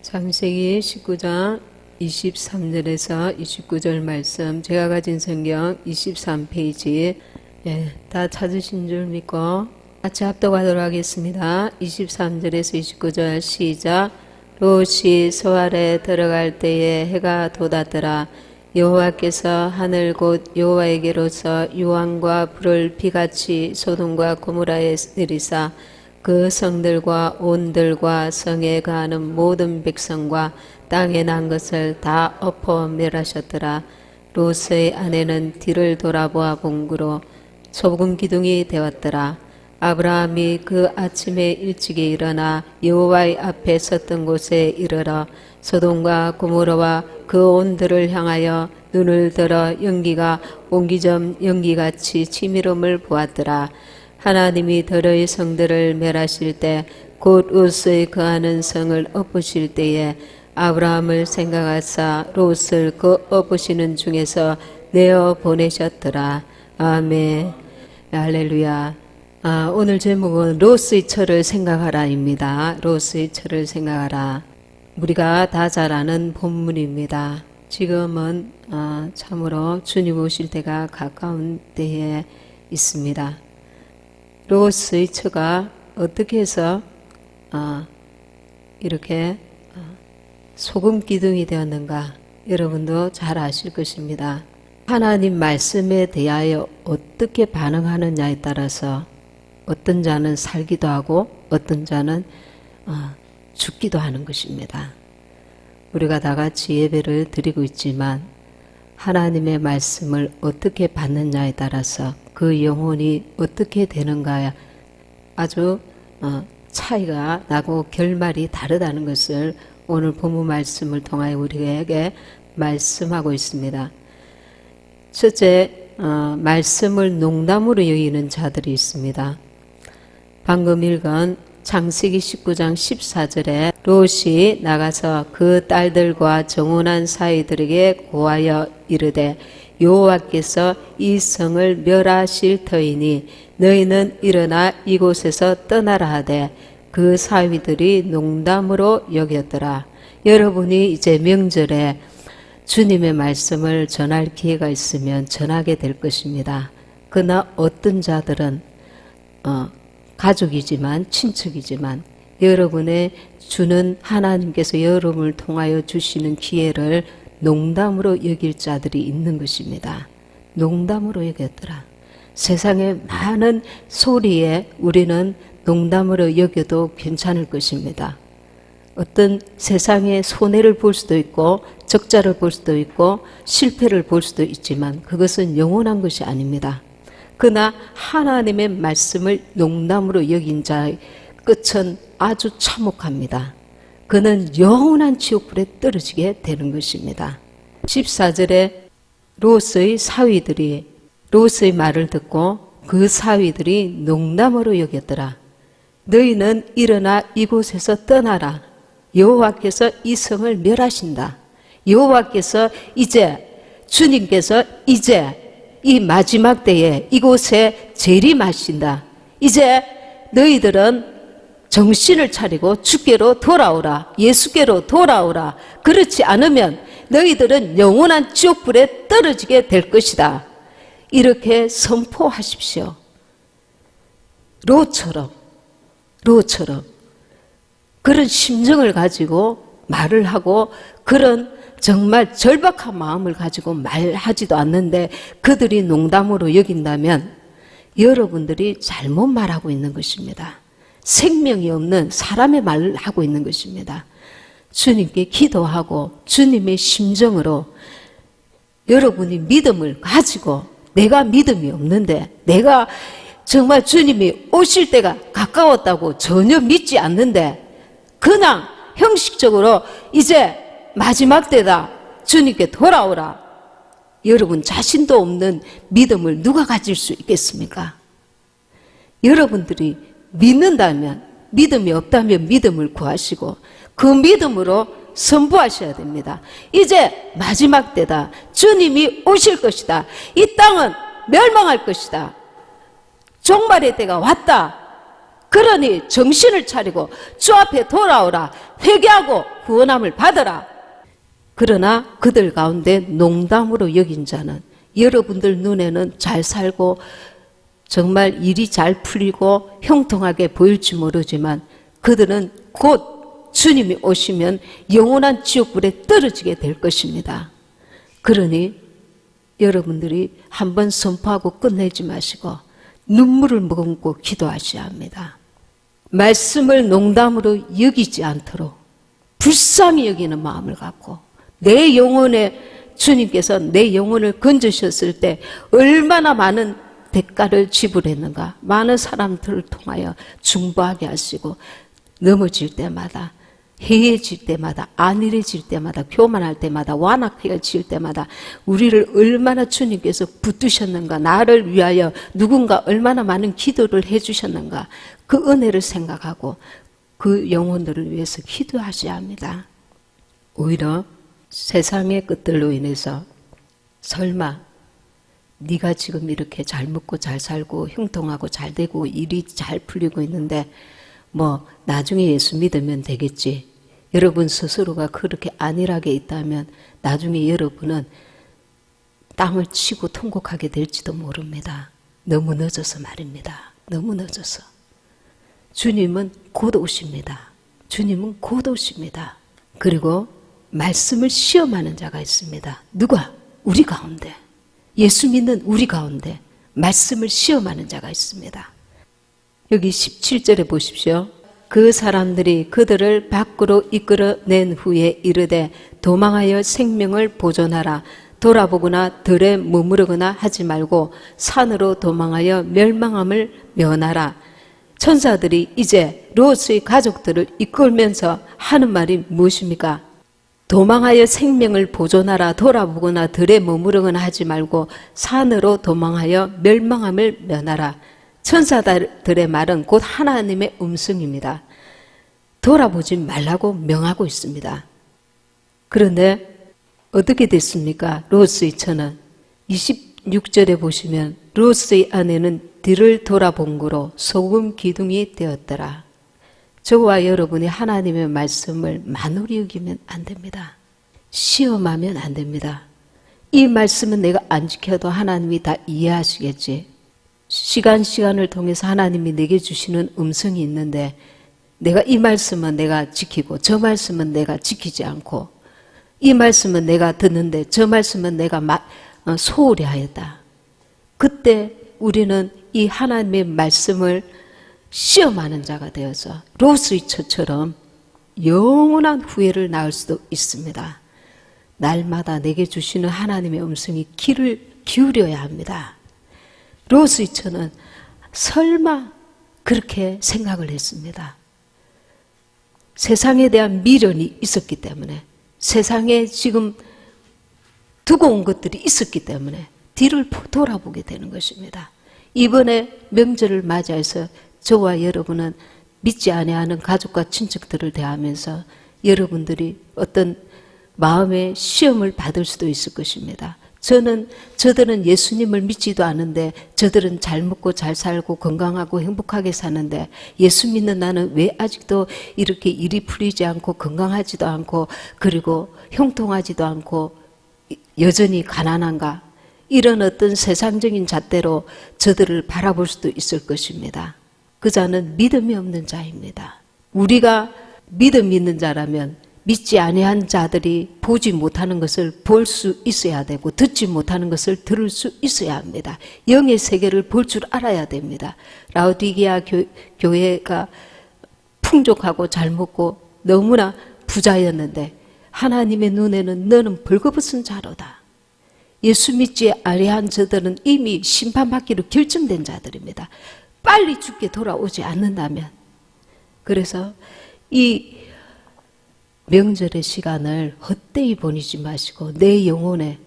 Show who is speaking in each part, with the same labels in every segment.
Speaker 1: 창세기 19장 23절에서 29절 말씀, 제가 가진 성경 23페이지, 다 찾으신 줄 믿고 같이 합독하도록 하겠습니다. 23절에서 29절 시작. 롯이 소알에 들어갈 때에 해가 돋았더라. 여호와께서 하늘 곧 여호와에게로서 유황과 불을 비같이 소돔과 고모라에 내리사 그 성들과 온들과 성에 거하는 모든 백성과 땅에 난 것을 다 엎어 멸하셨더라. 롯의 아내는 뒤를 돌아보아 본고로 소금 기둥이 되었더라. 아브라함이 그 아침에 일찍이 일어나 여호와의 앞에 섰던 곳에 이르러 소돔과 고모라와 그 온들을 향하여 눈을 들어 연기가 옹기점 연기같이 치밀음을 보았더라. 하나님이 들의 성들을 멸하실 때 곧 롯의 거하는 성을 엎으실 때에 아브라함을 생각하사 롯을 그 엎으시는 중에서 내어 보내셨더라. 아멘. 할렐루야. 오늘 제목은 롯의 처를 생각하라입니다. 롯의 처를 생각하라. 우리가 다 잘 아는 본문입니다. 지금은 참으로 주님 오실 때가 가까운 때에 있습니다. 롯의 처가 어떻게 해서 이렇게 소금 기둥이 되었는가, 여러분도 잘 아실 것입니다. 하나님 말씀에 대하여 어떻게 반응하느냐에 따라서 어떤 자는 살기도 하고 어떤 자는 죽기도 하는 것입니다. 우리가 다 같이 예배를 드리고 있지만 하나님의 말씀을 어떻게 받느냐에 따라서 그 영혼이 어떻게 되는가에 아주 차이가 나고 결말이 다르다는 것을 오늘 본문 말씀을 통하여 우리에게 말씀하고 있습니다. 첫째, 말씀을 농담으로 여기는 자들이 있습니다. 방금 읽은 창세기 19장 14절에 롯이 나가서 그 딸들과 정혼한 사이들에게 고하여 이르되 여호와께서 이 성을 멸하실 터이니 너희는 일어나 이곳에서 떠나라 하되 그 사위들이 농담으로 여겼더라. 여러분이 이제 명절에 주님의 말씀을 전할 기회가 있으면 전하게 될 것입니다. 그러나 어떤 자들은 가족이지만 친척이지만 여러분의 주는 하나님께서 여러분을 통하여 주시는 기회를 농담으로 여길 자들이 있는 것입니다. 농담으로 여겼더라. 세상의 많은 소리에 우리는 농담으로 여겨도 괜찮을 것입니다. 어떤 세상의 손해를 볼 수도 있고 적자를 볼 수도 있고 실패를 볼 수도 있지만 그것은 영원한 것이 아닙니다. 그러나 하나님의 말씀을 농담으로 여긴 자의 끝은 아주 참혹합니다. 그는 영원한 지옥불에 떨어지게 되는 것입니다. 14절에 롯의 사위들이 롯의 말을 듣고 그 사위들이 농담으로 여겼더라. 너희는 일어나 이곳에서 떠나라. 여호와께서 이 성을 멸하신다. 여호와께서 주님께서 이제 이 마지막 때에 이곳에 재림하신다. 이제 너희들은 정신을 차리고 주께로 돌아오라. 예수께로 돌아오라. 그렇지 않으면 너희들은 영원한 지옥불에 떨어지게 될 것이다. 이렇게 선포하십시오. 롯처럼 그런 심정을 가지고 말을 하고 그런 정말 절박한 마음을 가지고 말하지도 않는데 그들이 농담으로 여긴다면 여러분들이 잘못 말하고 있는 것입니다. 생명이 없는 사람의 말을 하고 있는 것입니다. 주님께 기도하고 주님의 심정으로 여러분이 믿음을 가지고 내가 믿음이 없는데 내가 정말 주님이 오실 때가 가까웠다고 전혀 믿지 않는데 그냥 형식적으로 이제 마지막 때다. 주님께 돌아오라. 여러분 자신도 없는 믿음을 누가 가질 수 있겠습니까? 여러분들이 믿는다면 믿음이 없다면 믿음을 구하시고 그 믿음으로 선포하셔야 됩니다. 이제 마지막 때다. 주님이 오실 것이다. 이 땅은 멸망할 것이다. 종말의 때가 왔다. 그러니 정신을 차리고 주 앞에 돌아오라. 회개하고 구원함을 받으라. 그러나 그들 가운데 농담으로 여긴 자는, 여러분들 눈에는 잘 살고 정말 일이 잘 풀리고 형통하게 보일지 모르지만 그들은 곧 주님이 오시면 영원한 지옥불에 떨어지게 될 것입니다. 그러니 여러분들이 한번 선포하고 끝내지 마시고 눈물을 머금고 기도하셔야 합니다. 말씀을 농담으로 여기지 않도록 불쌍히 여기는 마음을 갖고, 내 영혼에 주님께서 내 영혼을 건져셨을 때 얼마나 많은 대가를 지불했는가. 많은 사람들을 통하여 중보하게 하시고, 넘어질 때마다, 해해질 때마다, 안일해질 때마다, 교만할 때마다, 완악해질 때마다 우리를 얼마나 주님께서 붙드셨는가. 나를 위하여 누군가 얼마나 많은 기도를 해주셨는가. 그 은혜를 생각하고 그 영혼들을 위해서 기도하셔야 합니다. 오히려 세상의 것들로 인해서 설마 네가 지금 이렇게 잘 먹고 잘 살고 형통하고 잘 되고 일이 잘 풀리고 있는데 뭐 나중에 예수 믿으면 되겠지. 여러분 스스로가 그렇게 안일하게 있다면 나중에 여러분은 땅을 치고 통곡하게 될지도 모릅니다. 너무 늦어서 말입니다. 너무 늦어서. 주님은 곧 오십니다. 주님은 곧 오십니다. 그리고 말씀을 시험하는 자가 있습니다. 누가? 우리 가운데. 예수 믿는 우리 가운데 말씀을 시험하는 자가 있습니다. 여기 17절에 보십시오. 그 사람들이 그들을 밖으로 이끌어낸 후에 이르되 도망하여 생명을 보존하라. 돌아보거나 들에 머무르거나 하지 말고 산으로 도망하여 멸망함을 면하라. 천사들이 이제 롯의 가족들을 이끌면서 하는 말이 무엇입니까? 도망하여 생명을 보존하라. 돌아보거나 들에 머무르거나 하지 말고 산으로 도망하여 멸망함을 면하라. 천사들의 말은 곧 하나님의 음성입니다. 돌아보지 말라고 명하고 있습니다. 그런데 어떻게 됐습니까? 롯의 처는 26절에 보시면 롯의 아내는 뒤를 돌아본 거로 소금 기둥이 되었더라. 저와 여러분이 하나님의 말씀을 만홀히 여기면 안 됩니다. 시험하면 안 됩니다. 이 말씀은 내가 안 지켜도 하나님이 다 이해하시겠지. 시간을 통해서 하나님이 내게 주시는 음성이 있는데 내가 이 말씀은 내가 지키고 저 말씀은 내가 지키지 않고 이 말씀은 내가 듣는데 저 말씀은 내가 소홀히 하였다. 그때 우리는 이 하나님의 말씀을 시험하는 자가 되어서 롯의 처처럼 영원한 후회를 낳을 수도 있습니다. 날마다 내게 주시는 하나님의 음성이 귀를 기울여야 합니다. 롯의 처는 설마 그렇게 생각을 했습니다. 세상에 대한 미련이 있었기 때문에, 세상에 지금 두고 온 것들이 있었기 때문에 뒤를 돌아보게 되는 것입니다. 이번에 명절을 맞이해서 저와 여러분은 믿지 아니하는 가족과 친척들을 대하면서 여러분들이 어떤 마음의 시험을 받을 수도 있을 것입니다. 저들은 예수님을 믿지도 않은데 저들은 잘 먹고 잘 살고 건강하고 행복하게 사는데 예수 믿는 나는 왜 아직도 이렇게 일이 풀리지 않고 건강하지도 않고 그리고 형통하지도 않고 여전히 가난한가? 이런 어떤 세상적인 잣대로 저들을 바라볼 수도 있을 것입니다. 그 자는 믿음이 없는 자입니다. 우리가 믿음 있는 자라면 믿지 아니한 자들이 보지 못하는 것을 볼 수 있어야 되고 듣지 못하는 것을 들을 수 있어야 합니다. 영의 세계를 볼 줄 알아야 됩니다. 라오디게아 교회가 풍족하고 잘 먹고 너무나 부자였는데 하나님의 눈에는 너는 벌거벗은 자로다. 예수 믿지 아니한 저들은 이미 심판받기로 결정된 자들입니다. 빨리 죽게 돌아오지 않는다면. 그래서 이 명절의 시간을 헛되이 보내지 마시고 내 영혼에,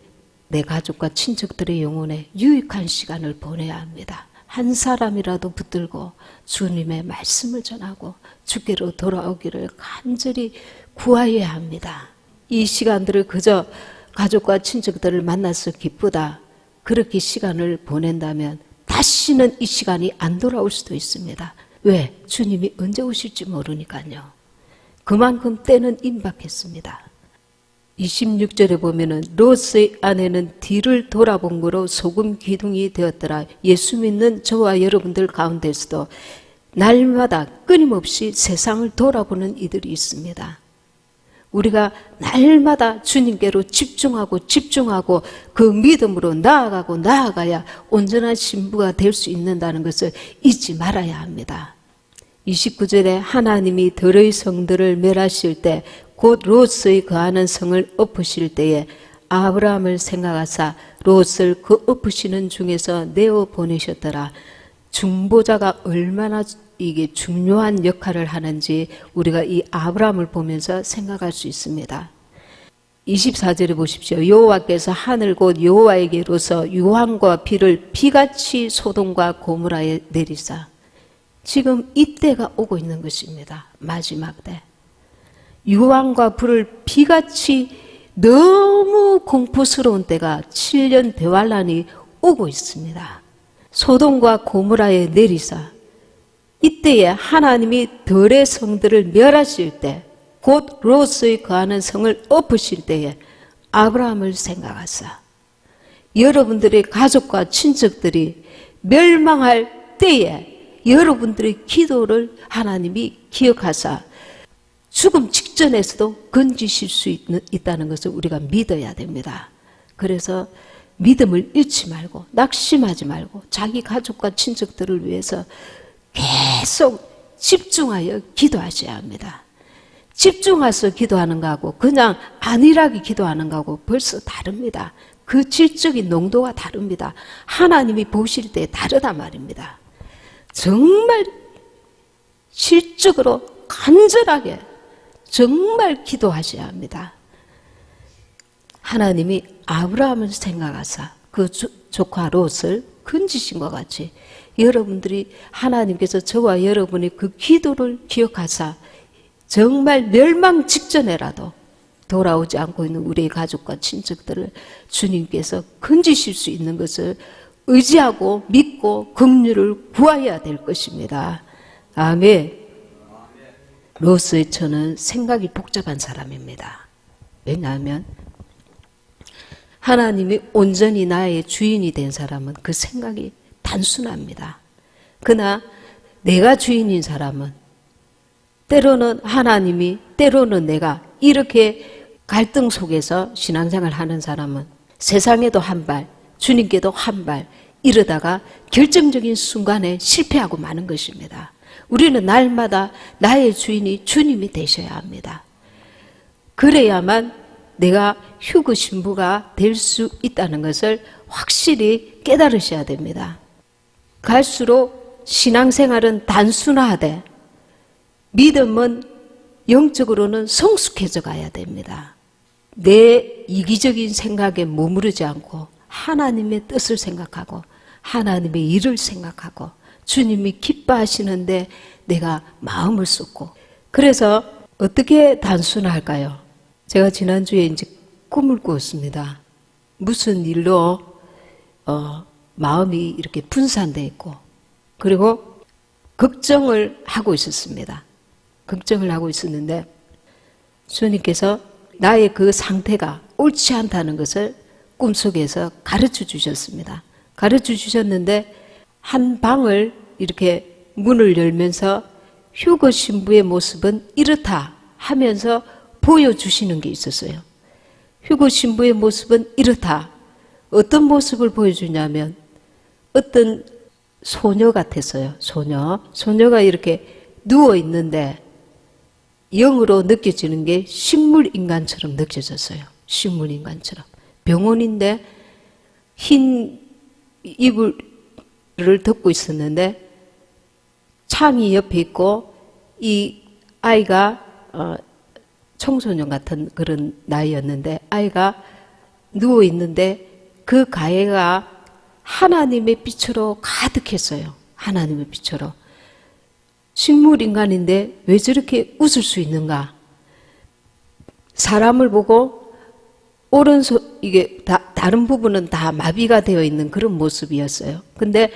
Speaker 1: 내 가족과 친척들의 영혼에 유익한 시간을 보내야 합니다. 한 사람이라도 붙들고 주님의 말씀을 전하고 주께로 돌아오기를 간절히 구하여야 합니다. 이 시간들을 그저 가족과 친척들을 만나서 기쁘다, 그렇게 시간을 보낸다면 다시는 이 시간이 안 돌아올 수도 있습니다. 왜? 주님이 언제 오실지 모르니까요. 그만큼 때는 임박했습니다. 26절에 보면은 롯의 아내는 뒤를 돌아본 거로 소금 기둥이 되었더라. 예수 믿는 저와 여러분들 가운데서도 날마다 끊임없이 세상을 돌아보는 이들이 있습니다. 우리가 날마다 주님께로 집중하고 그 믿음으로 나아가야 온전한 신부가 될 수 있는다는 것을 잊지 말아야 합니다. 29절에 하나님이 들의 성들을 멸하실 때 곧 롯의 거하는 성을 엎으실 때에 아브라함을 생각하사 롯을 그 엎으시는 중에서 내어 보내셨더라. 중보자가 얼마나 이게 중요한 역할을 하는지 우리가 이 아브라함을 보면서 생각할 수 있습니다. 24절에 보십시오. 여호와께서 하늘 곧 여호와에게로서 유황과 비를 비같이 소돔과 고모라에 내리사. 지금 이때가 오고 있는 것입니다. 마지막 때. 유황과 불을 비같이 너무 공포스러운 때가 7년 대환란이 오고 있습니다. 소돔과 고모라에 내리사. 이때에 하나님이 들의 성들을 멸하실 때, 곧 롯의 거하는 성을 엎으실 때에 아브라함을 생각하사 여러분들의 가족과 친척들이 멸망할 때에 여러분들의 기도를 하나님이 기억하사 죽음 직전에서도 건지실 수 있다는 것을 우리가 믿어야 됩니다. 그래서 믿음을 잃지 말고 낙심하지 말고 자기 가족과 친척들을 위해서 계속 집중하여 기도하셔야 합니다. 집중해서 기도하는 거하고 그냥 안일하게 기도하는 거하고 벌써 다릅니다. 그 질적인 농도가 다릅니다. 하나님이 보실 때 다르다 말입니다. 정말 실적으로 간절하게 정말 기도하셔야 합니다. 하나님이 아브라함을 생각하사 그 조카 롯을 건지신 것 같이 여러분들이 하나님께서 저와 여러분의 그 기도를 기억하사 정말 멸망 직전에라도 돌아오지 않고 있는 우리의 가족과 친척들을 주님께서 건지실 수 있는 것을 의지하고 믿고 긍휼을 구해야 될 것입니다. 아멘. 롯의 처는 생각이 복잡한 사람입니다. 왜냐하면 하나님이 온전히 나의 주인이 된 사람은 그 생각이 단순합니다. 그러나 내가 주인인 사람은 때로는 하나님이 때로는 내가 이렇게 갈등 속에서 신앙생활 하는 사람은 세상에도 한 발, 주님께도 한 발 이러다가 결정적인 순간에 실패하고 마는 것입니다. 우리는 날마다 나의 주인이 주님이 되셔야 합니다. 그래야만 내가 휴거 신부가 될 수 있다는 것을 확실히 깨달으셔야 됩니다. 갈수록 신앙생활은 단순화하되 믿음은 영적으로는 성숙해져 가야 됩니다. 내 이기적인 생각에 머무르지 않고 하나님의 뜻을 생각하고 하나님의 일을 생각하고 주님이 기뻐하시는데 내가 마음을 쏟고 그래서 어떻게 단순할까요? 제가 지난주에 이제 꿈을 꾸었습니다. 무슨 일로 마음이 이렇게 분산되어 있고 그리고 걱정을 하고 있었습니다. 걱정을 하고 있었는데 주님께서 나의 그 상태가 옳지 않다는 것을 꿈속에서 가르쳐 주셨습니다. 가르쳐 주셨는데 한 방을 이렇게 문을 열면서 휴거 신부의 모습은 이렇다 하면서 보여주시는 게 있었어요. 휴거 신부의 모습은 이렇다. 어떤 모습을 보여주냐면 어떤 소녀 같았어요. 소녀가 이렇게 누워 있는데 영으로 느껴지는 게 식물인간처럼 느껴졌어요. 식물인간처럼. 병원인데 흰 이불을 덮고 있었는데 창이 옆에 있고 이 아이가 청소년 같은 그런 나이였는데 아이가 누워 있는데 그 가해가 하나님의 빛으로 가득했어요. 하나님의 빛으로. 식물인간인데 왜 저렇게 웃을 수 있는가? 사람을 보고 오른손 이게 다른 부분은 다 마비가 되어 있는 그런 모습이었어요. 근데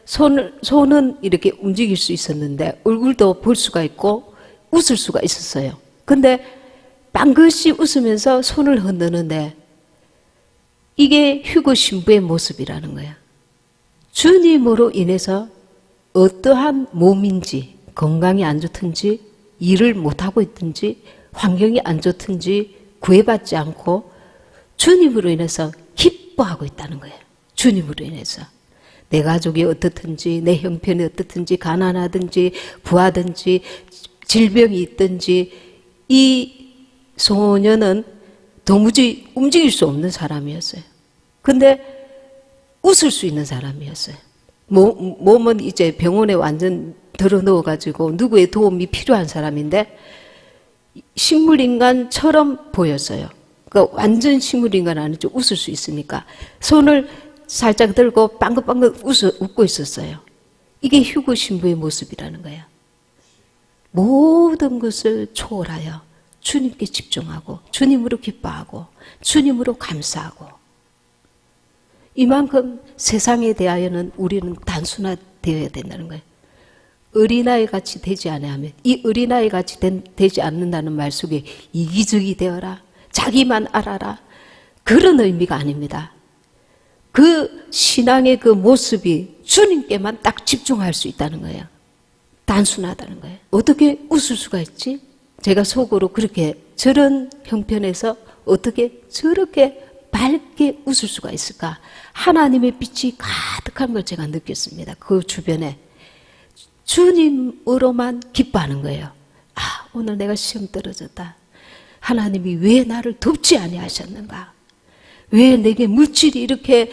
Speaker 1: 손은 이렇게 움직일 수 있었는데 얼굴도 볼 수가 있고 웃을 수가 있었어요. 근데 빵긋이 웃으면서 손을 흔드는데 이게 휴거 신부의 모습이라는 거야. 주님으로 인해서 어떠한 몸인지, 건강이 안 좋든지, 일을 못하고 있든지, 환경이 안 좋든지 구애받지 않고 주님으로 인해서 기뻐하고 있다는 거예요. 주님으로 인해서. 내 가족이 어떻든지, 내 형편이 어떻든지, 가난하든지, 부하든지, 질병이 있든지, 이 소녀는 도무지 움직일 수 없는 사람이었어요. 근데 웃을 수 있는 사람이었어요. 몸은 이제 병원에 완전 들어 넣어가지고 누구의 도움이 필요한 사람인데 식물인간처럼 보였어요. 그러니까 완전 식물인간 아니죠. 웃을 수 있으니까. 손을 살짝 들고 빵긋빵긋 웃고 있었어요. 이게 휴거 신부의 모습이라는 거예요. 모든 것을 초월하여 주님께 집중하고 주님으로 기뻐하고 주님으로 감사하고 이만큼 세상에 대하여는 우리는 단순화되어야 된다는 거예요. 어린아이 같이 되지 않으면 이 어린아이 같이 되지 않는다는 말 속에 이기적이 되어라 자기만 알아라 그런 의미가 아닙니다. 그 신앙의 그 모습이 주님께만 딱 집중할 수 있다는 거예요. 단순하다는 거예요. 어떻게 웃을 수가 있지? 제가 속으로 그렇게 저런 형편에서 어떻게 저렇게 밝게 웃을 수가 있을까? 하나님의 빛이 가득한 걸 제가 느꼈습니다. 그 주변에. 주님으로만 기뻐하는 거예요. 아, 오늘 내가 시험 떨어졌다. 하나님이 왜 나를 돕지 아니하셨는가? 왜 내게 물질이 이렇게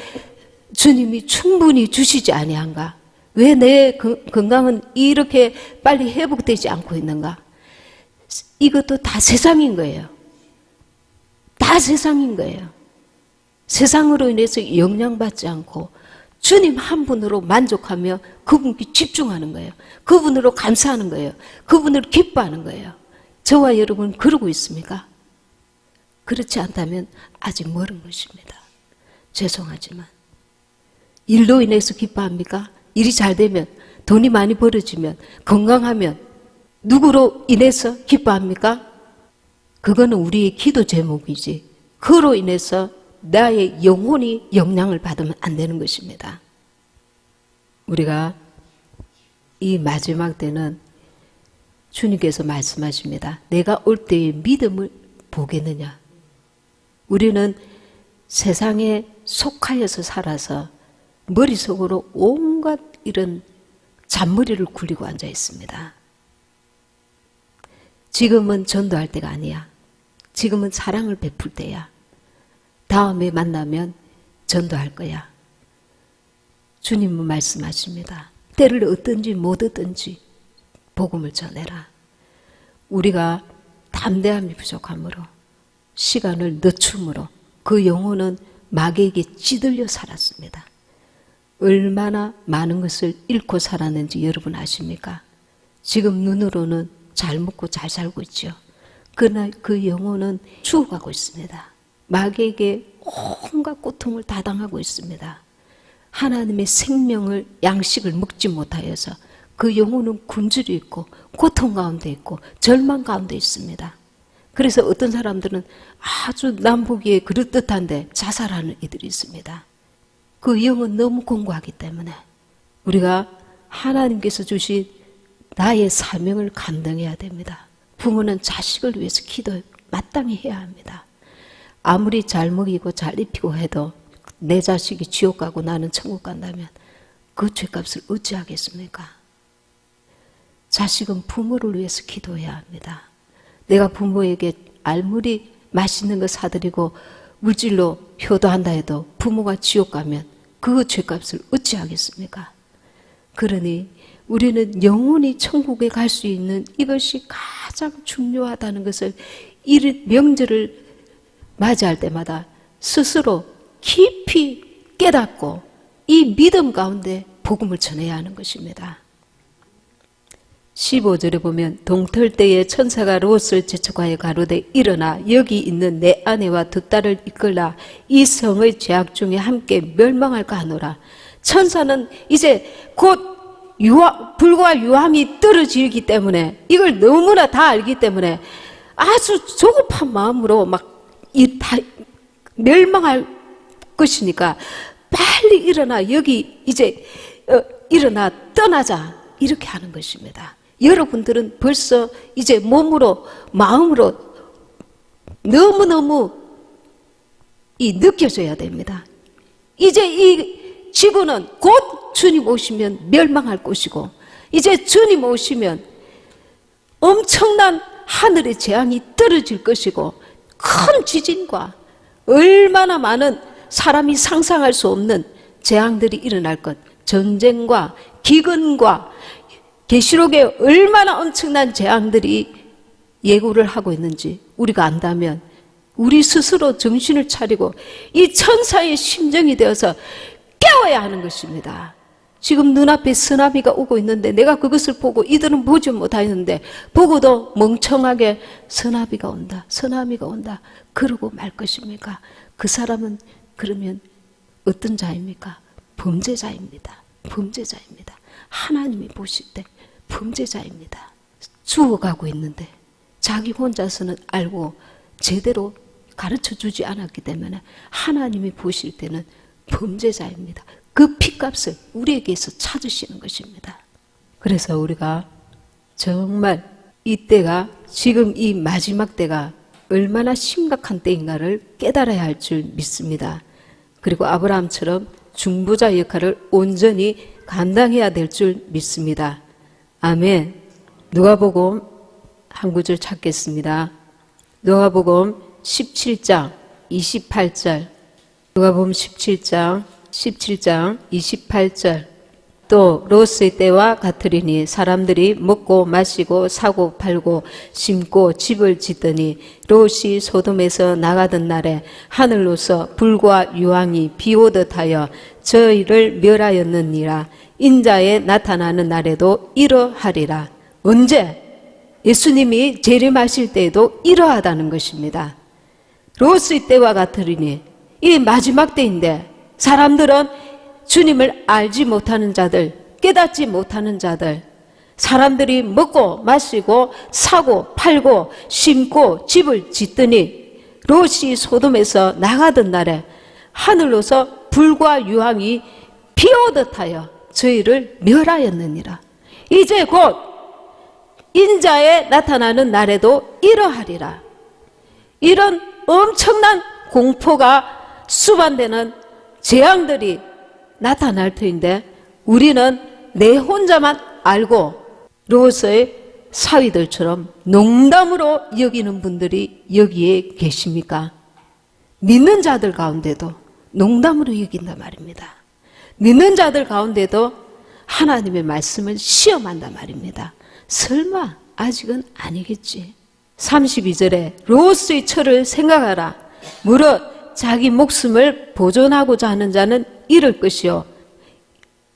Speaker 1: 주님이 충분히 주시지 아니한가? 왜 내 건강은 이렇게 빨리 회복되지 않고 있는가? 이것도 다 세상인 거예요. 다 세상인 거예요. 세상으로 인해서 영향받지 않고 주님 한 분으로 만족하며 그분께 집중하는 거예요. 그분으로 감사하는 거예요. 그분으로 기뻐하는 거예요. 저와 여러분 그러고 있습니까? 그렇지 않다면 아직 멀은 것입니다. 죄송하지만 일로 인해서 기뻐합니까? 일이 잘 되면 돈이 많이 벌어지면 건강하면 누구로 인해서 기뻐합니까? 그거는 우리의 기도 제목이지 그로 인해서 나의 영혼이 영향을 받으면 안 되는 것입니다. 우리가 이 마지막 때는 주님께서 말씀하십니다. 내가 올 때의 믿음을 보겠느냐? 우리는 세상에 속하여서 살아서 머릿속으로 온갖 이런 잔머리를 굴리고 앉아 있습니다. 지금은 전도할 때가 아니야. 지금은 사랑을 베풀 때야. 다음에 만나면 전도할 거야. 주님은 말씀하십니다. 때를 얻든지 못 얻든지 복음을 전해라. 우리가 담대함이 부족함으로 시간을 늦춤으로 그 영혼은 마귀에게 찌들려 살았습니다. 얼마나 많은 것을 잃고 살았는지 여러분 아십니까? 지금 눈으로는 잘 먹고 잘 살고 있죠. 그러나 그 영혼은 죽어가고 있습니다. 마귀에게 온갖 고통을 다 당하고 있습니다. 하나님의 생명을 양식을 먹지 못하여서 그 영혼은 굶주려 있고 고통 가운데 있고 절망 가운데 있습니다. 그래서 어떤 사람들은 아주 남 보기에 그럴듯한데 자살하는 이들이 있습니다. 그 영은 너무 공고하기 때문에 우리가 하나님께서 주신 나의 사명을 감당해야 됩니다. 부모는 자식을 위해서 기도 마땅히 해야 합니다. 아무리 잘 먹이고 잘 입히고 해도 내 자식이 지옥 가고 나는 천국 간다면 그 죄값을 어찌하겠습니까? 자식은 부모를 위해서 기도해야 합니다. 내가 부모에게 알물이 맛있는 거 사드리고 물질로 효도한다 해도 부모가 지옥 가면 그 죄값을 어찌하겠습니까? 그러니 우리는 영원히 천국에 갈 수 있는 이것이 가장 중요하다는 것을 이 명절을 맞이할 때마다 스스로 깊이 깨닫고 이 믿음 가운데 복음을 전해야 하는 것입니다. 15절에 보면 동틀 때에 천사가 롯을 재촉하여 가로되 일어나 여기 있는 내 아내와 두 딸을 이끌라 이 성의 죄악 중에 함께 멸망할까 하노라. 천사는 이제 곧 불과 유황이 떨어지기 때문에 이걸 너무나 다 알기 때문에 아주 조급한 마음으로 다 멸망할 것이니까 빨리 일어나, 여기 이제 일어나 떠나자, 이렇게 하는 것입니다. 여러분들은 벌써 이제 몸으로 마음으로 너무너무 느껴져야 됩니다. 이제 이 지구는 곧 주님 오시면 멸망할 것이고, 이제 주님 오시면 엄청난 하늘의 재앙이 떨어질 것이고, 큰 지진과 얼마나 많은 사람이 상상할 수 없는 재앙들이 일어날 것, 전쟁과 기근과 계시록에 얼마나 엄청난 재앙들이 예고를 하고 있는지 우리가 안다면 우리 스스로 정신을 차리고 이 천사의 심정이 되어서 깨워야 하는 것입니다. 지금 눈앞에 쓰나미가 오고 있는데 내가 그것을 보고 이들은 보지 못하였는데 보고도 멍청하게 쓰나미가 온다, 쓰나미가 온다 그러고 말 것입니까? 그 사람은 그러면 어떤 자입니까? 범죄자입니다. 범죄자입니다. 하나님이 보실 때 범죄자입니다. 죽어가고 있는데 자기 혼자서는 알고 제대로 가르쳐주지 않았기 때문에 하나님이 보실 때는 범죄자입니다. 그 핏값을 우리에게서 찾으시는 것입니다. 그래서 우리가 정말 이때가, 지금 이 마지막 때가 얼마나 심각한 때인가를 깨달아야 할 줄 믿습니다. 그리고 아브라함처럼 중보자 역할을 온전히 감당해야 될 줄 믿습니다. 아멘. 누가복음 한 구절 찾겠습니다. 누가복음 17장 28절, 누가복음 17장 28절. 또 롯의 때와 같으리니 사람들이 먹고 마시고 사고 팔고 심고 집을 짓더니 롯이 소돔에서 나가던 날에 하늘로서 불과 유황이 비오듯 하여 저희를 멸하였느니라. 인자에 나타나는 날에도 이러하리라. 언제? 예수님이 재림하실 때에도 이러하다는 것입니다. 롯의 때와 같으리니, 이 마지막 때인데 사람들은 주님을 알지 못하는 자들, 깨닫지 못하는 자들, 사람들이 먹고 마시고 사고 팔고 심고 집을 짓더니 롯이 소돔에서 나가던 날에 하늘로서 불과 유황이 비오듯 하여 저희를 멸하였느니라. 이제 곧 인자에 나타나는 날에도 이러하리라. 이런 엄청난 공포가 수반되는 재앙들이 나타날 터인데 우리는 내 혼자만 알고 롯의 사위들처럼 농담으로 여기는 분들이 여기에 계십니까? 믿는 자들 가운데도 농담으로 여긴단 말입니다. 믿는 자들 가운데도 하나님의 말씀을 시험한단 말입니다. 설마 아직은 아니겠지. 32절에 롯의 처를 생각하라. 무릇 자기 목숨을 보존하고자 하는 자는 잃을 것이요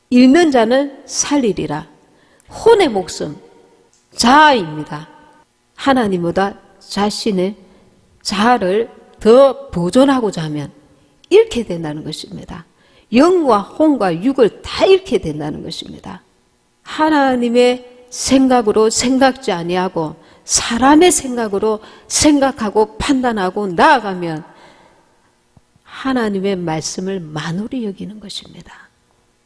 Speaker 1: 잃는 자는 살리리라. 혼의 목숨, 자아입니다. 하나님보다 자신의 자아를 더 보존하고자 하면 잃게 된다는 것입니다. 영과 혼과 육을 다 잃게 된다는 것입니다. 하나님의 생각으로 생각지 아니하고 사람의 생각으로 생각하고 판단하고 나아가면 하나님의 말씀을 만홀히 여기는 것입니다.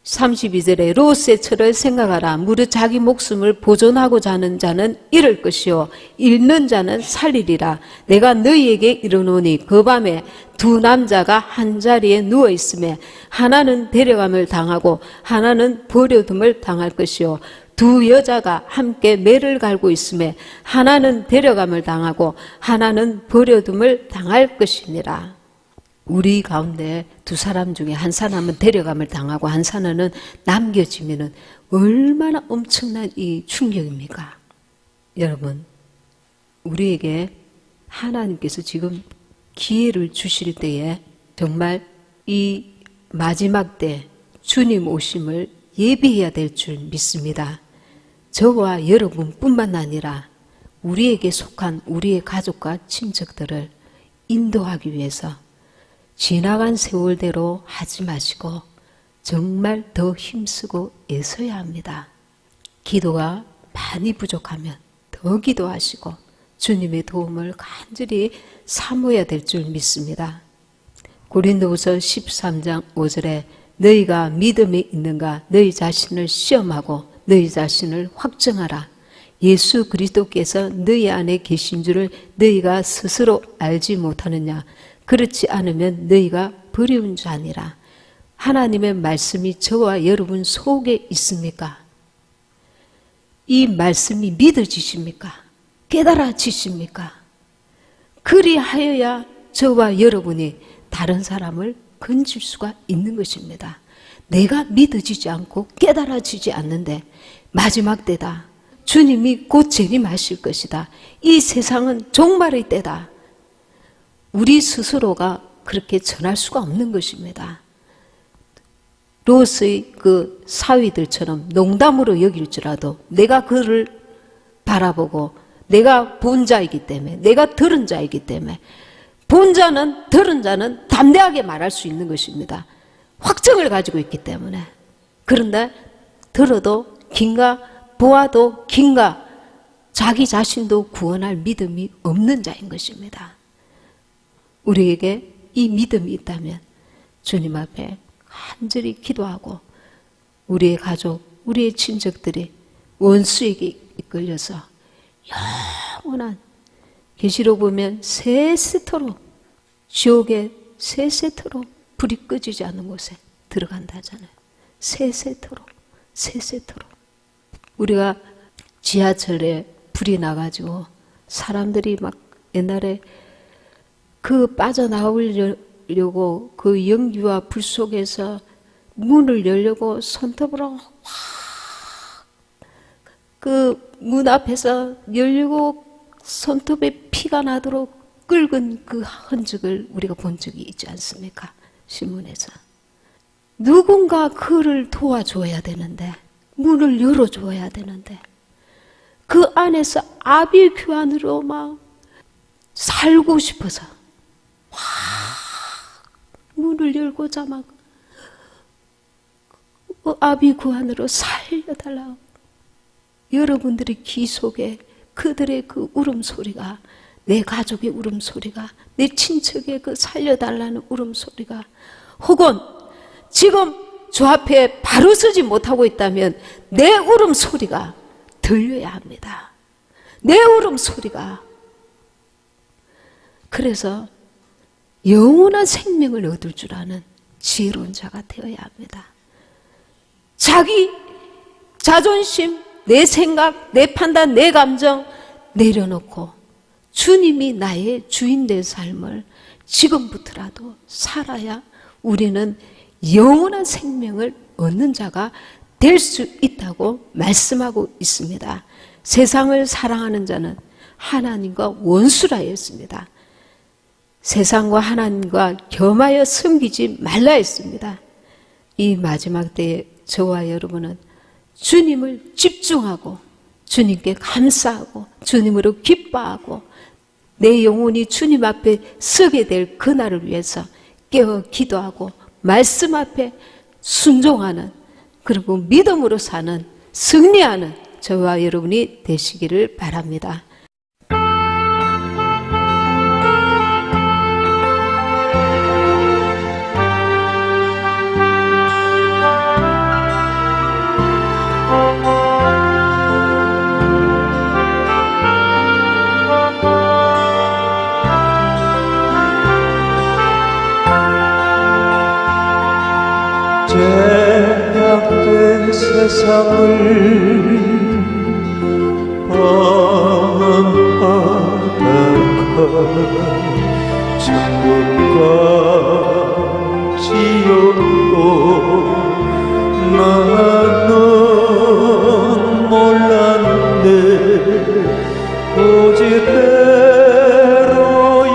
Speaker 1: 32절에 롯의 처를 생각하라. 무릇 자기 목숨을 보존하고자 하는 자는 잃을 것이요 잃는 자는 살리리라. 내가 너희에게 이르노니 그 밤에 두 남자가 한 자리에 누워 있으며 하나는 데려감을 당하고 하나는 버려둠을 당할 것이요 두 여자가 함께 매를 갈고 있으며 하나는 데려감을 당하고 하나는 버려둠을 당할 것이니라. 우리 가운데 두 사람 중에 한 사람은 데려감을 당하고 한 사람은 남겨지면은 얼마나 엄청난 이 충격입니까? 여러분, 우리에게 하나님께서 지금 기회를 주실 때에 정말 이 마지막 때 주님 오심을 예비해야 될 줄 믿습니다. 저와 여러분뿐만 아니라 우리에게 속한 우리의 가족과 친척들을 인도하기 위해서 지나간 세월대로 하지 마시고 정말 더 힘쓰고 애써야 합니다. 기도가 많이 부족하면 더 기도하시고 주님의 도움을 간절히 사모해야 될 줄 믿습니다. 고린도후서 13장 5절에 너희가 믿음이 있는가 너희 자신을 시험하고 너희 자신을 확증하라. 예수 그리스도께서 너희 안에 계신 줄을 너희가 스스로 알지 못하느냐. 그렇지 않으면 너희가 버리운 자니라. 하나님의 말씀이 저와 여러분 속에 있습니까? 이 말씀이 믿어지십니까? 깨달아지십니까? 그리하여야 저와 여러분이 다른 사람을 건질 수가 있는 것입니다. 내가 믿어지지 않고 깨달아지지 않는데 마지막 때다. 주님이 곧 재림하실 것이다. 이 세상은 종말의 때다. 우리 스스로가 그렇게 전할 수가 없는 것입니다. 롯의 그 사위들처럼 농담으로 여길지라도 내가 그를 바라보고 내가 본 자이기 때문에 내가 들은 자이기 때문에 본 자는 들은 자는 담대하게 말할 수 있는 것입니다. 확증을 가지고 있기 때문에. 그런데 들어도 긴가 보아도 긴가 자기 자신도 구원할 믿음이 없는 자인 것입니다. 우리에게 이 믿음이 있다면 주님 앞에 간절히 기도하고 우리의 가족, 우리의 친척들이 원수에게 이끌려서 영원한 계시록 보면 세세토록 지옥에 세세토록 불이 꺼지지 않는 곳에 들어간다잖아요. 세세토록 우리가 지하철에 불이 나가지고 사람들이 막 옛날에 그 빠져나오려고 그 연기와 불 속에서 문을 열려고 손톱으로 그 문 앞에서 열리고 손톱에 피가 나도록 끓은 그 흔적을 우리가 본 적이 있지 않습니까? 신문에서. 누군가 그를 도와줘야 되는데 문을 열어줘야 되는데 그 안에서 아비규환으로 막 살고 싶어서 문을 열고자 막 아비규환으로 살려달라고. 여러분들의 귀 속에 그들의 그 울음소리가 내 가족의 울음소리가 내 친척의 그 살려달라는 울음소리가 혹은 지금 주 앞에 바로 서지 못하고 있다면 내 울음소리가 들려야 합니다. 내 울음소리가. 그래서 영원한 생명을 얻을 줄 아는 지혜로운 자가 되어야 합니다. 자기 자존심, 내 생각, 내 판단, 내 감정 내려놓고 주님이 나의 주인 된 삶을 지금부터라도 살아야 우리는 영원한 생명을 얻는 자가 될 수 있다고 말씀하고 있습니다. 세상을 사랑하는 자는 하나님과 원수라 했습니다. 세상과 하나님과 겸하여 섬기지 말라 했습니다. 이 마지막 때에 저와 여러분은 주님을 집중하고 주님께 감사하고 주님으로 기뻐하고 내 영혼이 주님 앞에 서게 될 그날을 위해서 깨어 기도하고 말씀 앞에 순종하는 그리고 믿음으로 사는 승리하는 저와 여러분이 되시기를 바랍니다.
Speaker 2: 죄악된 세상을 방황하다가 천국과 지옥도 나는 몰랐네. 고집대로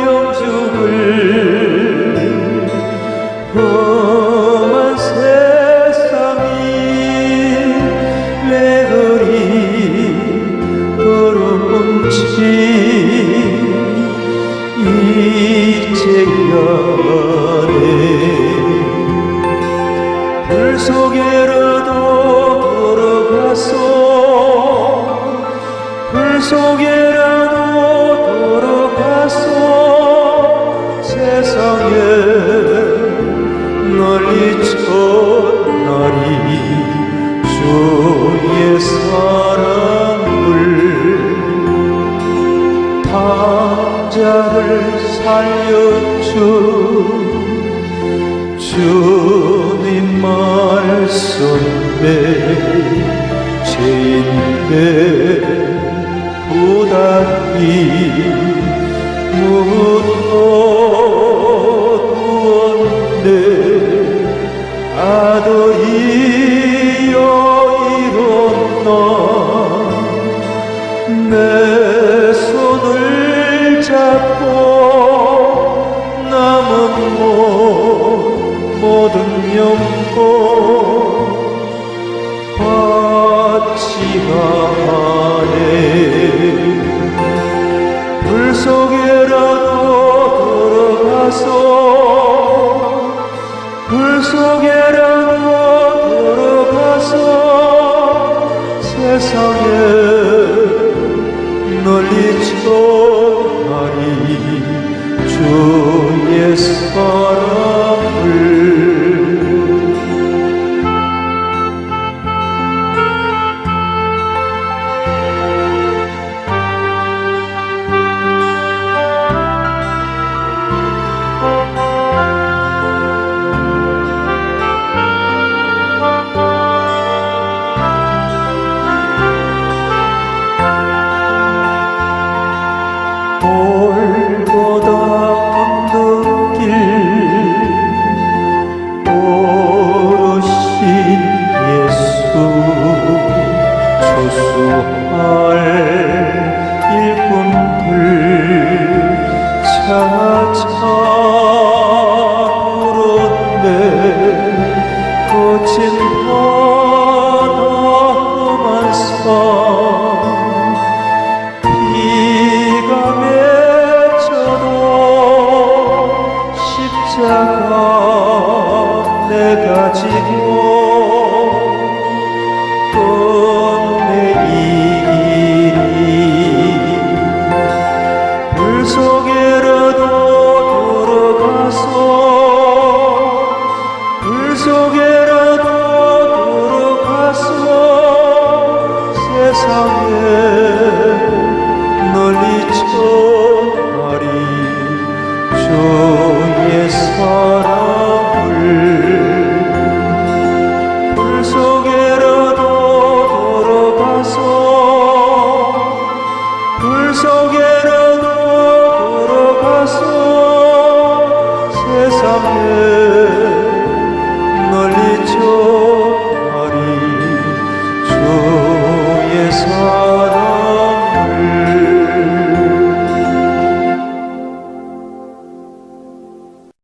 Speaker 2: 영죽을 험한 세상이 내 거리 걸어온지 이제야 하네. 불 속에라도 들어가서 불 속에라도 들어가서 세상에 널리 전하리 주의 사랑을 탕자를 살려준 주님 말씀에 죄인의 부담이 묻어두었네 아들이여 일어나 내 손을 잡고 남은 모든 영광 받지가 하네 불 속에라도 들어가서 불 속에라도 들어가서 세상에 널리 전하리 주의 사랑을 돌보다 없는 길 오르신 예수 조수할 일꾼들 차차 불었네 거친 바다만 산 비가 맺혀도 십자가 내가 지고 끝내이리 불 속에라도 들어가서 불 속에라도 들어가서 세상에 널리 전하리 주의 사랑을 불 속에라도 들어가서 불 속에라도 들어가서 세상에